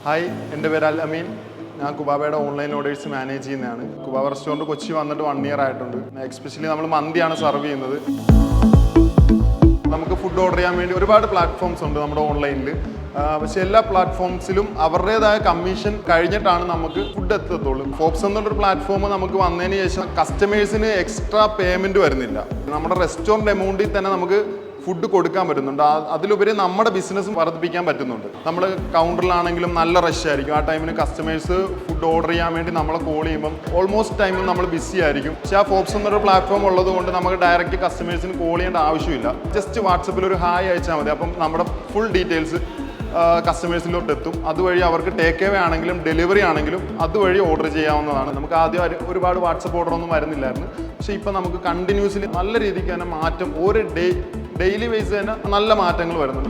Hi, എൻ്റെ പേര് അൽ അമീൻ. ഞാൻ കുബാബയുടെ ഓൺലൈൻ ഓർഡേഴ്സ് മാനേജ് ചെയ്യുന്നതാണ്. കുബാബ റെസ്റ്റോറൻറ്റ് കൊച്ചി വന്നിട്ട് 1 ഇയർ ആയിട്ടുണ്ട്. എക്സ്പെഷ്യലി നമ്മൾ മന്തിയാണ് സർവ് ചെയ്യുന്നത്. നമുക്ക് ഫുഡ് ഓർഡർ ചെയ്യാൻ വേണ്ടി ഒരുപാട് പ്ലാറ്റ്ഫോംസ് ഉണ്ട് നമ്മുടെ ഓൺലൈനിൽ. പക്ഷേ എല്ലാ പ്ലാറ്റ്ഫോംസിലും അവരുടേതായ കമ്മീഷൻ കഴിഞ്ഞിട്ടാണ് നമുക്ക് ഫുഡ് എത്തത്തുള്ളൂ. ഫോപ്സ് എന്നൊരു പ്ലാറ്റ്ഫോം നമുക്ക് വന്നതിന് ശേഷം കസ്റ്റമേഴ്സിന് എക്സ്ട്രാ പേയ്മെൻറ്റ് വരുന്നില്ല. നമ്മുടെ റെസ്റ്റോറൻറ്റ് എമൗണ്ടിൽ തന്നെ നമുക്ക് ഫുഡ് കൊടുക്കാൻ പറ്റുന്നുണ്ട്. അതിലുപരി നമ്മുടെ ബിസിനസ്സും വർദ്ധിപ്പിക്കാൻ പറ്റുന്നുണ്ട്. നമ്മൾ കൗണ്ടറിലാണെങ്കിലും നല്ല റഷ് ആയിരിക്കും. ആ ടൈമിന് കസ്റ്റമേഴ്സ് ഫുഡ് ഓർഡർ ചെയ്യാൻ വേണ്ടി നമ്മളെ കോൾ ചെയ്യുമ്പം ഓൾമോസ്റ്റ് ടൈമിൽ നമ്മൾ ബിസി ആയിരിക്കും. പക്ഷേ ആ ഫോപ്സ് എന്നൊരു പ്ലാറ്റ്ഫോം ഉള്ളത് കൊണ്ട് നമുക്ക് ഡയറക്റ്റ് കസ്റ്റമേഴ്സിന് കോൾ ചെയ്യേണ്ട ആവശ്യമില്ല. ജസ്റ്റ് വാട്സപ്പിൽ ഒരു ഹായ് അയച്ചാൽ മതി. അപ്പം നമ്മുടെ ഫുൾ ഡീറ്റെയിൽസ് കസ്റ്റമേഴ്സിലോട്ട് എത്തും. അതുവഴി അവർക്ക് ടേക്ക് അവേ ആണെങ്കിലും ഡെലിവറി ആണെങ്കിലും അതുവഴി ഓർഡർ ചെയ്യാവുന്നതാണ്. നമുക്ക് ആദ്യം ഒരുപാട് വാട്സപ്പ് ഓർഡറൊന്നും വരുന്നില്ലായിരുന്നു. പക്ഷേ ഇപ്പം നമുക്ക് കണ്ടിന്യൂസ്ലി നല്ല രീതിക്ക് തന്നെ മാറ്റം, ഡെയിലി വൈസ് തന്നെ നല്ല മാറ്റങ്ങൾ വരുന്നുണ്ട്.